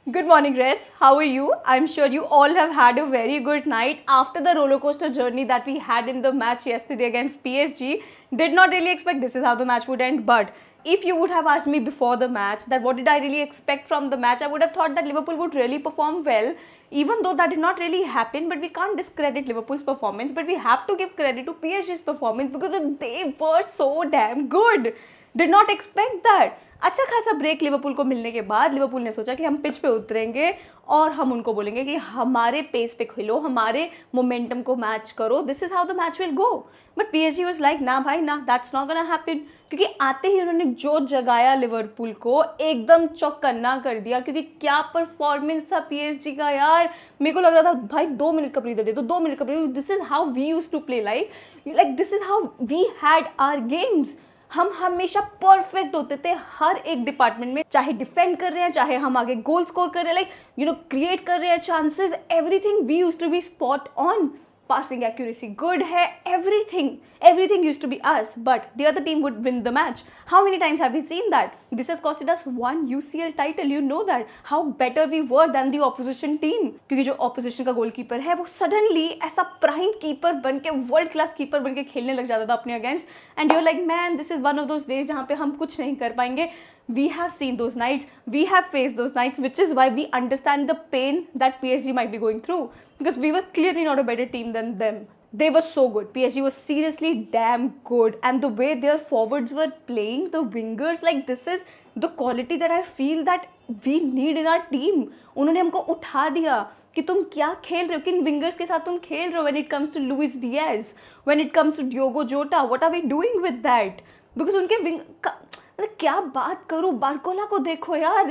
Good morning, Reds. How are you? I'm sure you all have had a very good night after the roller coaster journey that we had in the match yesterday against PSG. Did not really expect this is how the match would end, but if you would have asked me before the match that what did I really expect from the match, I would have thought that Liverpool would really perform well, even though that did not really happen. But we can't discredit Liverpool's performance, but we have to give credit to PSG's performance because they were so damn good. Did not expect that. अच्छा खासा break Liverpool को मिलने के बाद Liverpool ने सोचा कि हम पिच पे उतरेंगे और हम उनको बोलेंगे कि हमारे पेस पे खेलो, हमारे मोमेंटम को मैच करो, this is how the match will go. But PSG was like ना भाई ना, दैट्स नॉट गोना हैपन. क्योंकि आते ही उन्होंने जो जगाया लिवरपूल को एकदम चौकन्ना कर दिया. क्योंकि क्या परफॉर्मेंस था पीएसजी का यार. मेरे को लग रहा था भाई 2 मिनट का ब्रीदर दे दो, 2 मिनट का breather. This is how we used to play, like this is how we had our games. हम हमेशा परफेक्ट होते थे हर एक डिपार्टमेंट में, चाहे डिफेंड कर रहे हैं, चाहे हम आगे गोल स्कोर कर रहे हैं, क्रिएट कर रहे हैं chances, everything we used to be spot on. passing accuracy good है, everything used to be us, but the other team would win the match. How many times have we seen that? This has costed us one UCL title, you know that, how better we were than the opposition team. क्योंकि जो opposition का goalkeeper है वो suddenly ऐसा prime keeper बन के, world class keeper बन के खेलने लग जाता था अपने against, and you're like man this is one of those days जहाँ पे हम कुछ नहीं कर पाएंगे. We have seen those nights, we have faced those nights, which is why we understand the pain that PSG might be going through, because we were clearly not a better team than them. They were so good. PSG was seriously damn good, and the way their forwards were playing, the wingers, like this is the quality that I feel that we need in our team. उन्होंने हमको उठा दिया कि तुम क्या खेल रहे हो, किन विंगर्स के साथ तुम खेल रहे हो. When it comes to Luis Diaz, when it comes to Diogo Jota, what are we doing with that? Because उनके विंग क्या बात करूँ, बारकोला को देखो यार,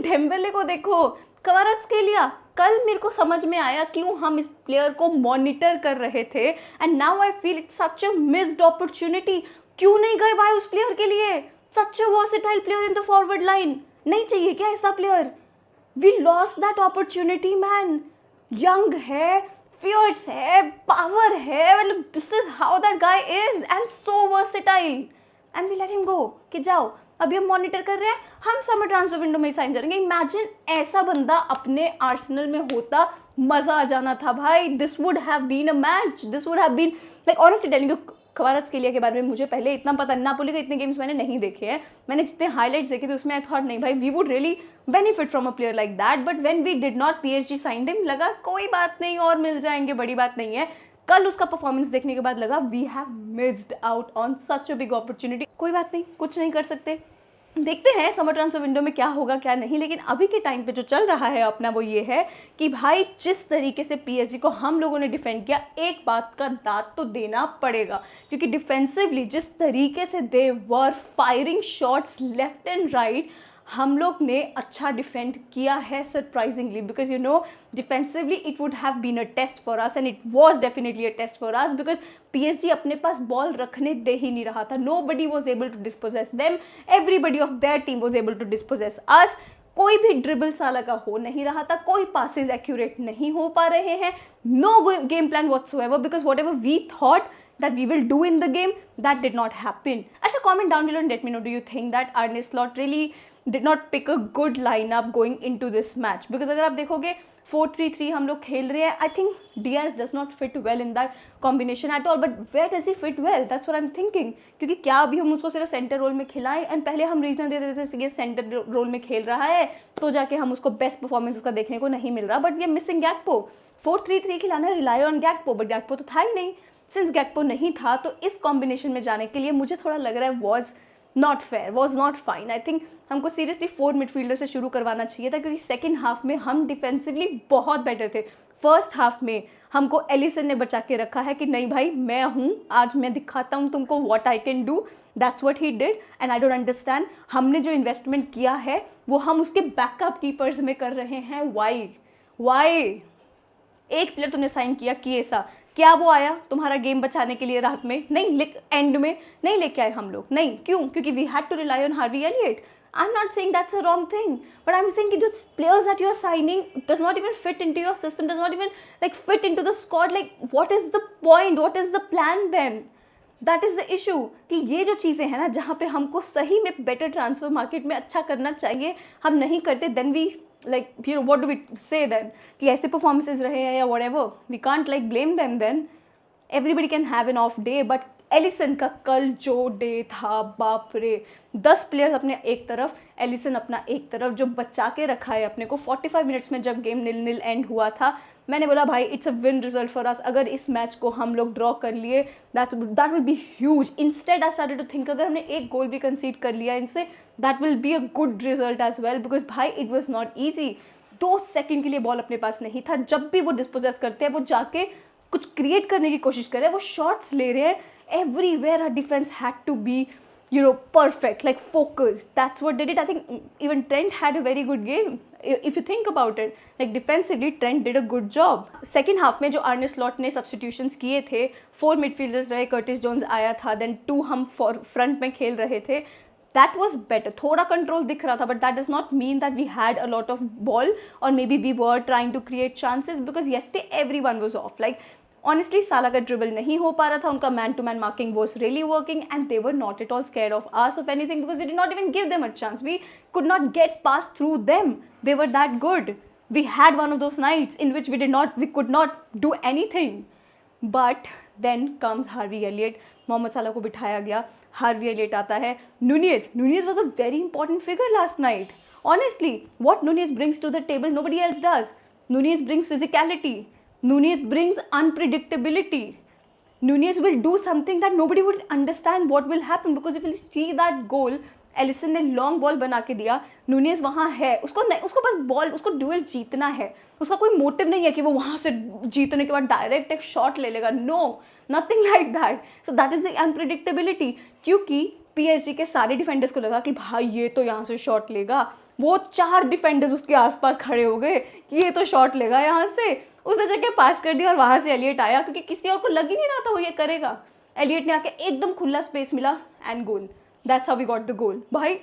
डेम्बेले को देखो, क्वारात्सकेलिया. कल मेरे को समझ में आया क्यों हम इस प्लेयर को मॉनिटर कर रहे थे, and now I feel it's such a missed opportunity. क्यों नहीं गए भाई उस प्लेयर के लिए? Such a versatile player in the forward line. नहीं चाहिए क्या ऐसा player? We lost that opportunity man. Young है, फियर्स है, पावर है, मतलब this is how that guy is, and so versatile. And we let him go कि जाओ अभी हम मॉनिटर कर रहे हैं, हम समर ट्रांसफर विंडो में ही साइन करेंगे. इमेजिन ऐसा बंदा अपने आर्सेनल में होता, मजा आ जाना था भाई. This would have been a match, this would have been like honestly telling you. Kvaratskhelia के बारे में मुझे पहले इतना पता, नापोली के इतने गेम्स मैंने नहीं देखे हैं, मैंने जितने हाईलाइट्स देखे थे उसमें आई थॉट नहीं भाई we would really benefit from a player like that. But when we did not PSG signed him, लगा कोई बात नहीं और मिल जाएंगे, बड़ी बात नहीं है. कल उसका परफॉर्मेंस देखने के बाद लगा we have missed out on such a big opportunity. कोई बात नहीं, कुछ नहीं कर सकते, देखते हैं समर ट्रांसफर विंडो में क्या होगा क्या नहीं. लेकिन अभी के टाइम पे जो चल रहा है अपना वो ये है कि भाई जिस तरीके से पीएसजी को हम लोगों ने डिफेंड किया, एक बात का दाद तो देना पड़ेगा. क्योंकि डिफेंसिवली जिस तरीके से they were firing shots left and right, हम लोग ने अच्छा डिफेंड किया है surprisingly. Because you know defensively it would have been a test for us, and it was definitely a test for us. Because PSG अपने पास ball रखने दे ही नहीं रहा था. Nobody was able to dispossess them, everybody of their team was able to dispossess us. कोई भी ड्रिबल साला का हो नहीं रहा था, कोई पासेज एक्यूरेट नहीं हो पा रहे हैं. No game plan whatsoever, because whatever we thought that we will do in the game, that did not happen. अच्छा, comment down below and let me know, do you think that Arne Slot really did not pick a good lineup going into this match? Because अगर आप देखोगे 4-3-3 हम लोग खेल रहे हैं, I think Diaz does not fit well in that combination at all. But where does he fit well? That's what I'm thinking. क्योंकि क्या अभी हम उसको सिर्फ सेंटर रोल में खिलाएं, एंड पहले हम रीजन दे देते थे कि सेंटर रोल में खेल रहा है तो जाके हम उसको बेस्ट परफॉर्मेंस उसका देखने को नहीं मिल रहा. But we are missing Gakpo. 4-3-3 खिलाना है, rely on Gakpo, but Gakpo तो था ही नहीं. सिंस गैक्पो नहीं था तो इस कॉम्बिनेशन में जाने के लिए मुझे थोड़ा लग रहा है was not fair, was not fine. I think हमको सीरियसली 4 मिडफील्डर से शुरू करवाना चाहिए था, क्योंकि सेकेंड हाफ में हम डिफेंसिवली बहुत बेटर थे. फर्स्ट हाफ में हमको एलिसन ने बचा के रखा है कि नहीं भाई मैं हूँ, आज मैं दिखाता हूँ तुमको what I can do. That's what he did, and I don't understand हमने जो इन्वेस्टमेंट किया है वो हम उसके बैकअप कीपर्स में कर रहे हैं. वाई एक प्लेयर तुमने साइन किया किएसा, क्या वो आया तुम्हारा गेम बचाने के लिए रात में? नहीं, एंड में नहीं लेके आए हम लोग. नहीं, क्यों? क्योंकि we had to rely on Harvey Elliott. I'm not saying that's a wrong thing, but I'm saying that the players that you're signing does not even fit into your system, does not even like fit into the squad. Like, what is the point? What is the plan then? That is the issue कि ये जो चीज़ें हैं ना जहाँ पे हमको सही में बेटर ट्रांसफ़र मार्केट में अच्छा करना चाहिए, हम नहीं करते. Then we like, you know, what do we say then? कि ऐसे performances रहे हैं या whatever, we can't like blame them then. Everybody can have an off day, but Alisson का कल जो डे था, बाप रे, 10 प्लेयर्स अपने एक तरफ, एलिसन अपना एक तरफ, जो बचा के रखा है अपने को. 45 मिनट्स में जब गेम 0-0 एंड हुआ था, मैंने बोला भाई it's a win result for us. अगर इस मैच को हम लोग ड्रॉ कर लिए, that will be huge. Instead I started to think अगर हमने एक गोल भी कंसीड कर लिया इनसे, that will be a good result as well, because भाई it was not easy. 2 second के लिए बॉल अपने पास नहीं था. जब भी वो डिस्पोजेस करते हैं, वो जाके कुछ क्रिएट करने की कोशिश कर रहे हैं, वो शॉट्स ले रहे हैं. Everywhere our defense had to be, you know, perfect, like focused. That's what they did. I think even Trent had a very good game. If you think about it, like defensively, Trent did a good job. Second half में जो Arne Slot ने substitutions किए थे, 4 midfielders रहे, Curtis Jones आया था, then 2 हम front में खेल रहे थे. That was better. थोड़ा control दिख रहा था, but that does not mean that we had a lot of ball or maybe we were trying to create chances, because yesterday everyone was off. Like, honestly, साला का dribble नहीं हो पा रहा था, उनका man to man marking was really working, and they were not at all scared of us of anything, because we did not even give them a chance. We could not get pass through them. They were that good. We had one of those nights in which we could not do anything. But then comes Harvey Elliott. Mohamed Salah को बिठाया गया, Harvey Elliott आता है. Nunez was a very important figure last night. Honestly, what Nunez brings to the table, nobody else does. Nunez brings physicality. Nunez brings unpredictability. Nunez will do something that nobody would understand what will happen, because if you see that goal, Alisson ने long ball बना के दिया, Nunez वहाँ है, उसको बस ball, उसको dual जीतना है. उसका कोई मोटिव नहीं है कि वो वहाँ से जीतने के बाद डायरेक्ट एक शॉट ले लेगा. No, nothing like that. So that is the unpredictability. क्योंकि PSG के सारे डिफेंडर्स को लगा कि भाई ये तो यहाँ से शॉट लेगा. वो 4 डिफेंडर्स उसके आसपास खड़े हो गए कि ये तो शॉट लेगा यहाँ से. उसने जगह पास कर दिया और वहाँ से एलियट आया, क्योंकि किसी और को लग ही नहीं रहा था वो ये करेगा. एलियट ने आके एकदम खुला स्पेस मिला and goal. That's how we got the goal. भाई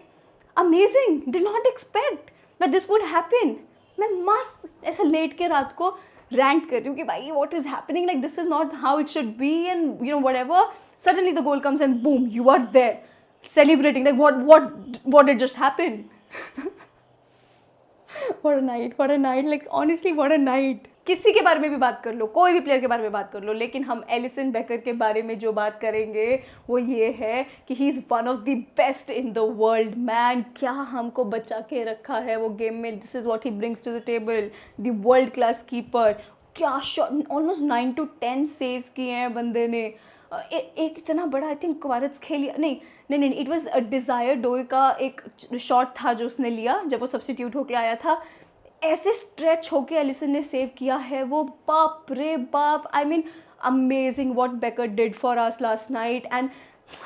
amazing. Did not expect that this would happen. मैं मस्त ऐसे लेट के रात को रैंट कर रही हूँ कि भाई what is happening, like this is not how it should be, and you know whatever. Suddenly the goal comes and boom, you are there celebrating like what did just happen. what a night, like honestly what a night. किसी के बारे में भी बात कर लो, कोई भी player के बारे में बात कर लो, लेकिन हम एलिसन बेकर के बारे में जो बात करेंगे वो ये है कि he is one of the best in the world. Man, क्या हमको बचा के रखा है वो गेम में. This is what he brings to the table. The world class keeper. क्या शॉट, ऑलमोस्ट 9 to 10 सेव्स किए हैं बंदे ने. एक इतना बड़ा आई थिंक क्वारट्स खेल, नहीं, इट वाज डिज़ायर डोए का एक शॉट था जो उसने लिया जब वो सब्स्टिट्यूट होके आया था. ऐसे स्ट्रेच होके एलिसन ने सेव किया है वो, बाप रे बाप. I mean amazing what Becker did for us last night. And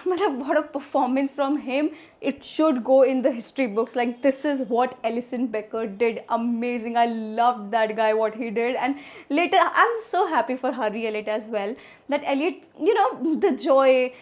मतलब what a performance from him. it should go in the history books, like this is what Alisson Becker did. Amazing. I loved that guy, what he did. And later I'm so happy for Harvey Elliott as well, that Elliott, you know, the joy,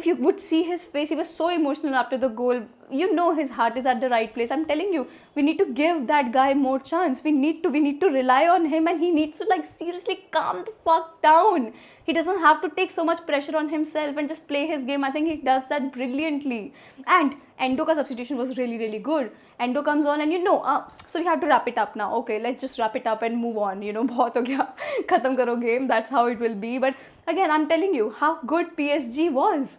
if you would see his face, he was so emotional after the goal. You know his heart is at the right place. I'm telling you, we need to give that guy more chance. We need to rely on him, and he needs to like seriously calm the fuck down. He doesn't have to take so much pressure on himself and just play his game. I think he does that brilliantly. And Endo ka substitution was really, really good. Endo comes on and so we have to wrap it up now. Okay, let's just wrap it up and move on. बहुत हो गया, खत्म करो game. That's how it will be. But again, I'm telling you how good PSG was.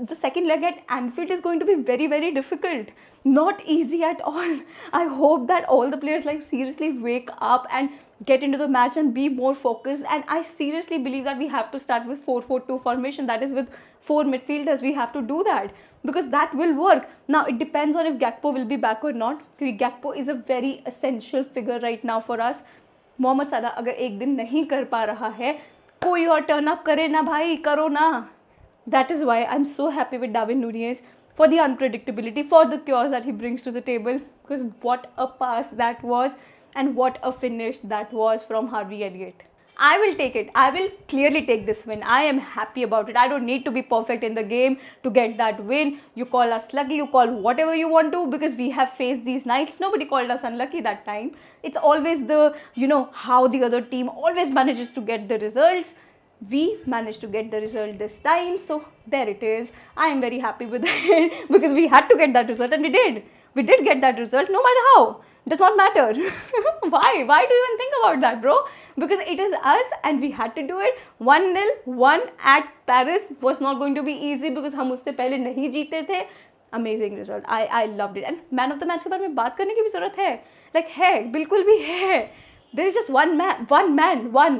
The second leg at Anfield is going to be very, very difficult. Not easy at all. I hope that all the players like seriously wake up and get into the match and be more focused. And I seriously believe that we have to start with 4-4-2 formation. That is with 4 midfielders. We have to do that because that will work. Now it depends on if Gakpo will be back or not. Because Gakpo is a very essential figure right now for us. Mohammad साला अगर एक दिन नहीं कर पा रहा है, कोई और टर्न अप करे ना भाई, करो ना. That is why I'm so happy with Darwin Nunez, for the unpredictability, for the chaos that he brings to the table. Because what a pass that was, and what a finish that was from Harvey Elliott. I will take it. I will clearly take this win. I am happy about it. I don't need to be perfect in the game to get that win. You call us lucky, you call whatever you want to, because we have faced these nights. Nobody called us unlucky that time. It's always the, how the other team always manages to get the results. We managed to get the result this time, so there it is. I am very happy with it because we had to get that result and we did. We did get that result, no matter how. Does not matter. Why do you even think about that, bro? Because it is us and we had to do it. 1-0 1 at Paris was not going to be easy because हम उससे पहले नहीं जीते थे. Amazing result. I loved it. And man of the match के बारे में बात करने की भी ज़रूरत है. Like है, बिल्कुल भी है. There is just one man.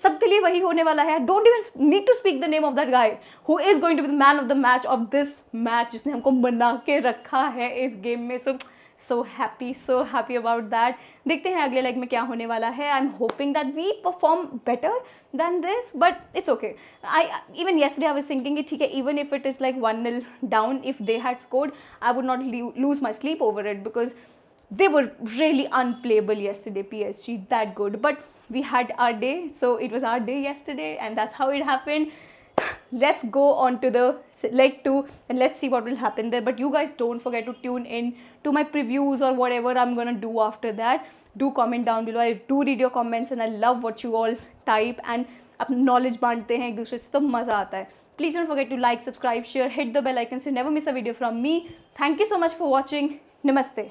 सबके लिए वही होने वाला है. Don't even need to speak the name of that guy who is going to be the man of the match of this match, जिसने हमको बना के रखा है इस गेम में. So happy about that. देखते हैं अगले लेग में क्या होने वाला है. I'm hoping that we perform better than this, but it's okay. Even yesterday I was thinking कि ठीक है, even if it is like 1-0 down, if they had scored, I would not lose my sleep over it because they were really unplayable yesterday, PSG, that good. But we had our day, so it was our day yesterday, and that's how it happened. Let's go on to the leg 2 and let's see what will happen there. But you guys don't forget to tune in to my previews or whatever I'm gonna do after that. Do comment down below. I do read your comments and I love what you all type and अपना knowledge बांटते हैं एक दूसरे से, तो मज़ा आता है. Please don't forget to like, subscribe, share, hit the bell icon so you never miss a video from me. Thank you so much for watching. Namaste.